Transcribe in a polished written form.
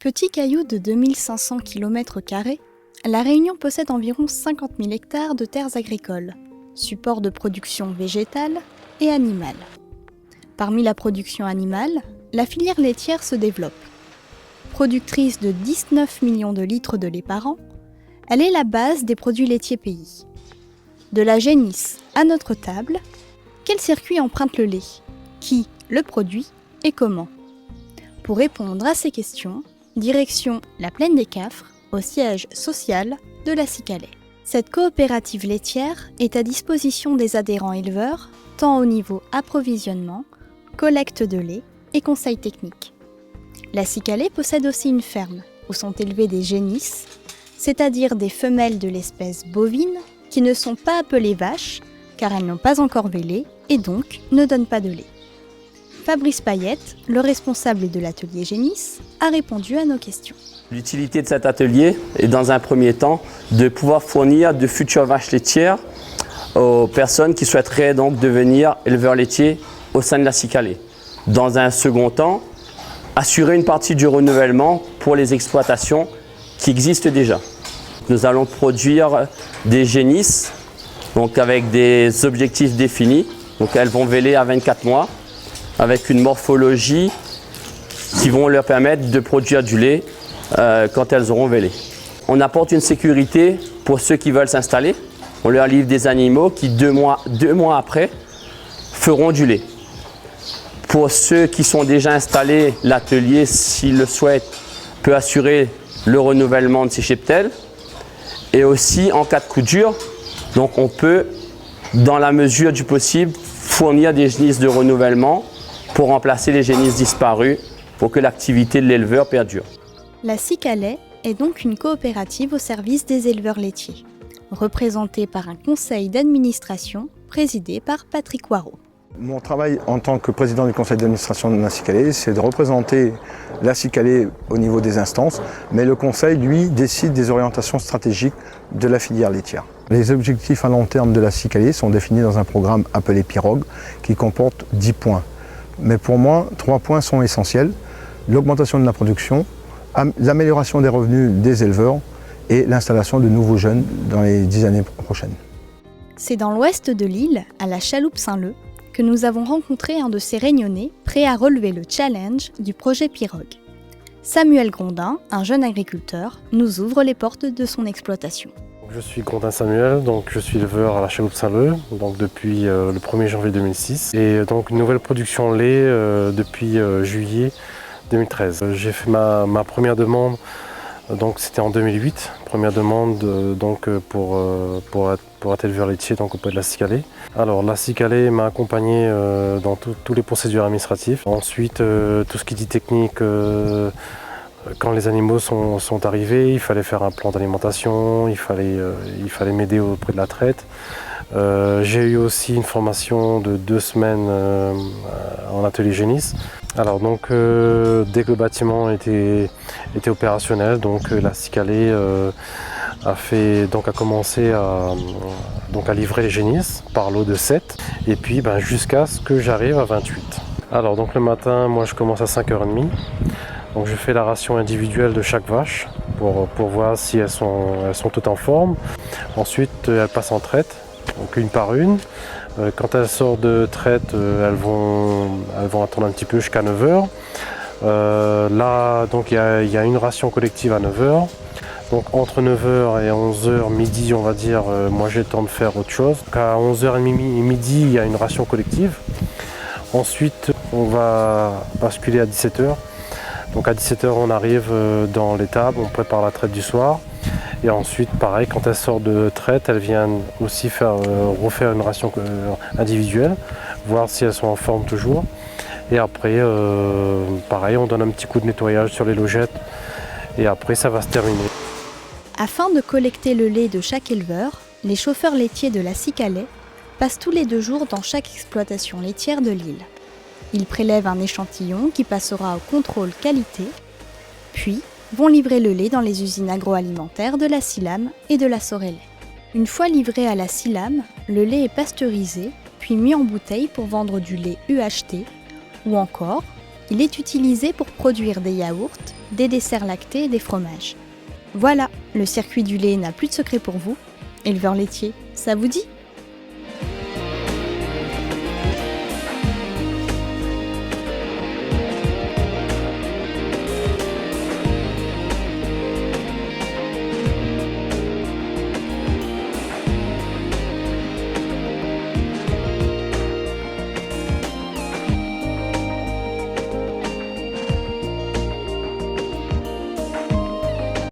Petit caillou de 2500 km², La Réunion possède environ 50 000 hectares de terres agricoles, support de production végétale et animale. Parmi la production animale, la filière laitière se développe. Productrice de 19 millions de litres de lait par an, elle est la base des produits laitiers pays. De la génisse à notre table, quel circuit emprunte le lait? Qui le produit et comment? Pour répondre à ces questions, direction la Plaine des Cafres, au siège social de la Cicalais. Cette coopérative laitière est à disposition des adhérents éleveurs, tant au niveau approvisionnement, collecte de lait et conseil technique. La Cicalais possède aussi une ferme où sont élevées des génisses, c'est-à-dire des femelles de l'espèce bovine qui ne sont pas appelées vaches car elles n'ont pas encore vélé et donc ne donnent pas de lait. Fabrice Payette, le responsable de l'atelier génisse, a répondu à nos questions. L'utilité de cet atelier est dans un premier temps de pouvoir fournir de futures vaches laitières aux personnes qui souhaiteraient donc devenir éleveurs laitiers au sein de la Cicalais. Dans un second temps, assurer une partie du renouvellement pour les exploitations qui existent déjà. Nous allons produire des génisses donc avec des objectifs définis. Donc elles vont véler à 24 mois avec une morphologie qui vont leur permettre de produire du lait quand elles auront vélé. On apporte une sécurité pour ceux qui veulent s'installer. On leur livre des animaux qui deux mois après feront du lait. Pour ceux qui sont déjà installés, l'atelier, s'ils le souhaitent, peut assurer le renouvellement de ces cheptels. Et aussi en cas de coup dur, donc on peut, dans la mesure du possible, fournir des génisses de renouvellement pour remplacer les génisses disparues pour que l'activité de l'éleveur perdure. La Cicalais est donc une coopérative au service des éleveurs laitiers, représentée par un conseil d'administration présidé par Patrick Waro. Mon travail en tant que président du conseil d'administration de la Cicalais, c'est de représenter la Cicalais au niveau des instances, mais le conseil, lui, décide des orientations stratégiques de la filière laitière. Les objectifs à long terme de la Cicalais sont définis dans un programme appelé Pirogue, qui comporte 10 points. Mais pour moi, 3 points sont essentiels: l'augmentation de la production, l'amélioration des revenus des éleveurs et l'installation de nouveaux jeunes dans les 10 années prochaines. C'est dans l'ouest de l'île, à la chaloupe Saint-Leu, que nous avons rencontré un de ces Réunionnais prêts à relever le challenge du projet Pirogue. Samuel Grondin, un jeune agriculteur, nous ouvre les portes de son exploitation. Je suis Grondin Samuel, donc je suis éleveur à la chaloupe Saint-Leu donc depuis le 1er janvier 2006 et donc une nouvelle production lait depuis juillet 2013. J'ai fait ma première demande, donc c'était en 2008, première demande donc pour être éleveur laitier donc auprès de la Cicalais. Alors la Cicalais m'a accompagné dans tous les procédures administratives. Ensuite tout ce qui dit technique, quand les animaux sont arrivés, il fallait faire un plan d'alimentation, il fallait m'aider auprès de la traite. J'ai eu aussi une formation de 2 semaines en atelier génisse. Alors donc dès que le bâtiment était opérationnel, donc la Cicalais a commencé à livrer les génisses par lot de 7 et puis jusqu'à ce que j'arrive à 28. Alors donc le matin, moi je commence à 5h30. Donc je fais la ration individuelle de chaque vache pour voir si elles sont toutes en forme. Ensuite elles passent en traite, donc une par une. Quand elles sortent de traite, elles vont attendre un petit peu jusqu'à 9h. Là donc il y a une ration collective à 9h. Donc entre 9h et 11h midi, on va dire, moi j'ai le temps de faire autre chose. Donc à 11h30 midi, il y a une ration collective. Ensuite on va basculer à 17h. Donc à 17h on arrive dans l'étable, on prépare la traite du soir. Et ensuite pareil, quand elles sortent de traite, elles viennent aussi refaire une ration individuelle, voir si elles sont en forme toujours. Et après pareil, on donne un petit coup de nettoyage sur les logettes et après ça va se terminer. Afin de collecter le lait de chaque éleveur, les chauffeurs laitiers de la Cicalais passent tous les 2 jours dans chaque exploitation laitière de l'île. Ils prélèvent un échantillon qui passera au contrôle qualité, puis vont livrer le lait dans les usines agroalimentaires de la Cilam et de la Sorelais. Une fois livré à la Cilam, le lait est pasteurisé, puis mis en bouteille pour vendre du lait UHT, ou encore Il est utilisé pour produire des yaourts, des desserts lactés et des fromages. Voilà, le circuit du lait n'a plus de secret pour vous. Éleveur laitier, ça vous dit ?